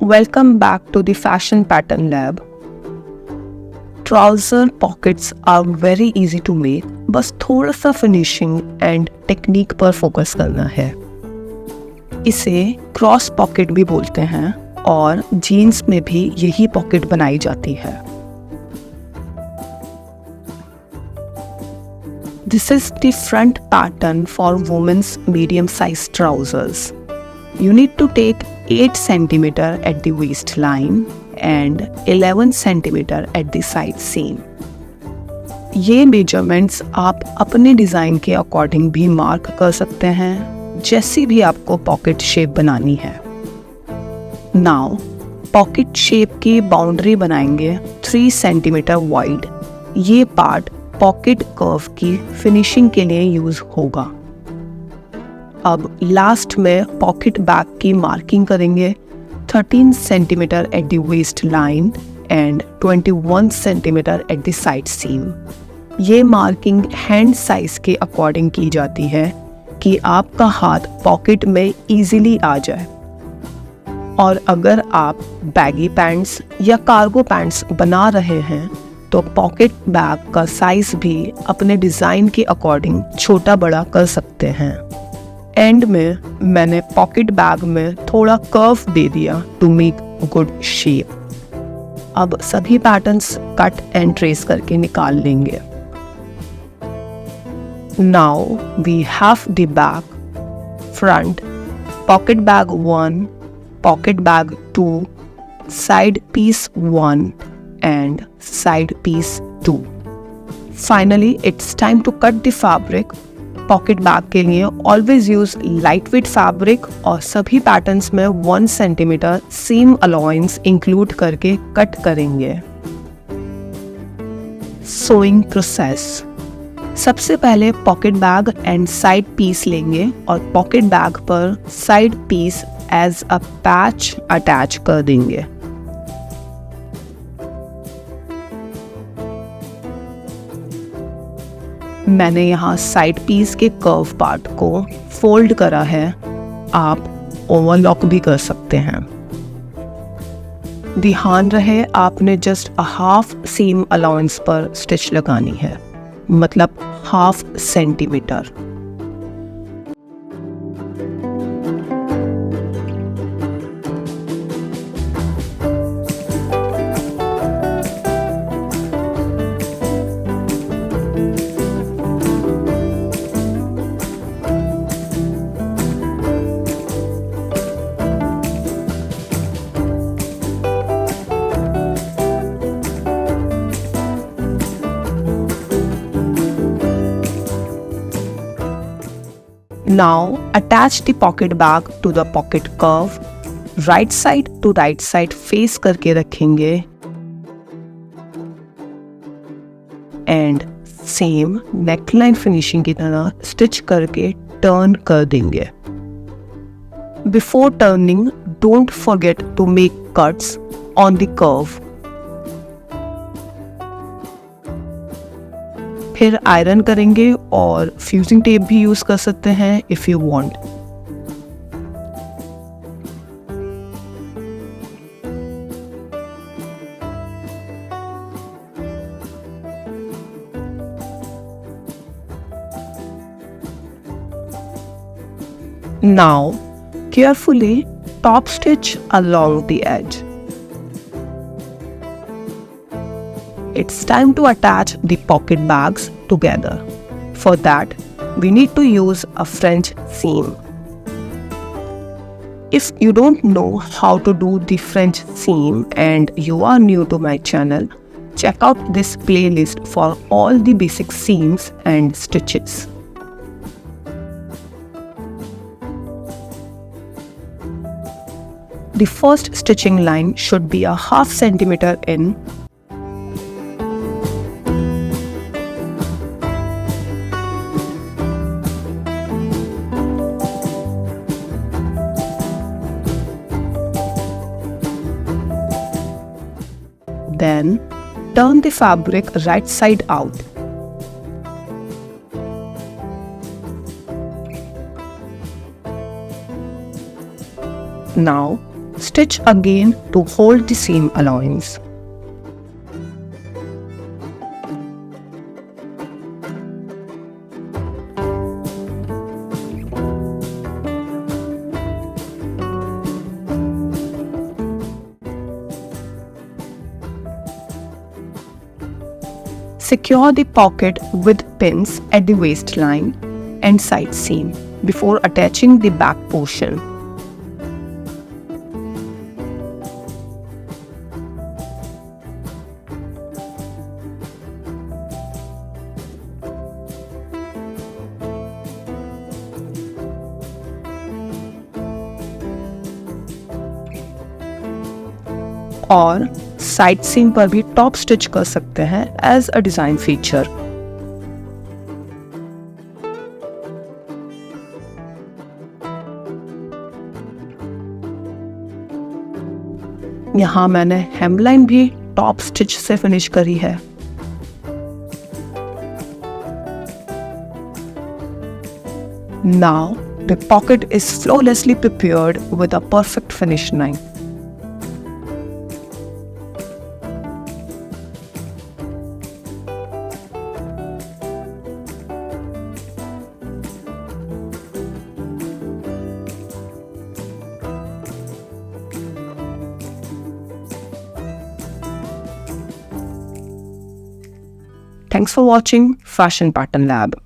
Welcome back to the Fashion Pattern Lab. Trouser pockets are very easy to make, बस थोड़ा सा finishing and technique पर focus करना है। इसे क्रॉस पॉकेट भी बोलते हैं और जीन्स में भी यही पॉकेट बनाई जाती है। This is the front pattern for women's medium size trousers. You need to take 8 cm at the waistline and 11 cm at the side seam. ये मेजरमेंट्स आप अपने डिज़ाइन के अकॉर्डिंग भी मार्क कर सकते हैं, जैसी भी आपको पॉकेट शेप बनानी है। नाउ पॉकेट शेप की बाउंड्री बनाएंगे 3 cm वाइड। ये पार्ट पॉकेट कर्व की फिनिशिंग के लिए यूज होगा। अब लास्ट में पॉकेट बैग की मार्किंग करेंगे 13 cm at the waist line and 21 cm at the side seam. ये मार्किंग हैंड साइज के अकॉर्डिंग की जाती है कि आपका हाथ पॉकेट में इजीली आ जाए। और अगर आप बैगी पैंट्स या कार्गो पैंट्स बना रहे हैं तो पॉकेट बैग का साइज भी अपने डिज़ाइन के अकॉर्डिंग छोटा बड़ा कर सकते हैं। एंड में मैंने पॉकेट बैग में थोड़ा कर्व दे दिया टू मेक गुड शेप। अब सभी पैटर्न्स कट एंड ट्रेस करके निकाल लेंगे। Now we have the back, front, pocket bag 1, pocket bag 2, side piece 1 and side piece 2. Finally, it's time to cut the fabric. Pocket bag के लिए always use lightweight fabric और सभी patterns में 1 cm seam allowance include करके cut करेंगे। Sewing process. सबसे पहले pocket bag and side piece लेंगे और पॉकेट बैग पर side piece as a patch attach कर देंगे। मैंने यहाँ साइड पीस के कर्व पार्ट को फोल्ड करा है, आप ओवरलॉक भी कर सकते हैं। ध्यान रहे आपने जस्ट हाफ सीम अलाउंस पर स्टिच लगानी है, मतलब ½ centimetre. Now attach the pocket bag to the pocket curve. Right side to right side face करके रखेंगे and same neckline finishing की तरह stitch करके turn कर देंगे। Before turning, don't forget to make cuts on the curve. फिर iron करेंगे और फ्यूजिंग टेप भी यूज कर सकते हैं if you want. Now carefully top stitch along the edge. It's time to attach the pocket bags together. For that, we need to use a French seam. If you don't know how to do the French seam and you are new to my channel, check out this playlist for all the basic seams and stitches. The first stitching line should be a ½ centimeter in. Then turn the fabric right side out. Now Stitch again to hold the seam allowance. Secure the pocket with pins at the waistline and side seam before attaching the back portion. और side seam पर भी top stitch कर सकते हैं as a design feature. यहाँ मैंने hemline भी top stitch से फिनिश करी है। Now the pocket is flawlessly prepared with a perfect finish line. Thanks for watching Fashion Pattern Lab.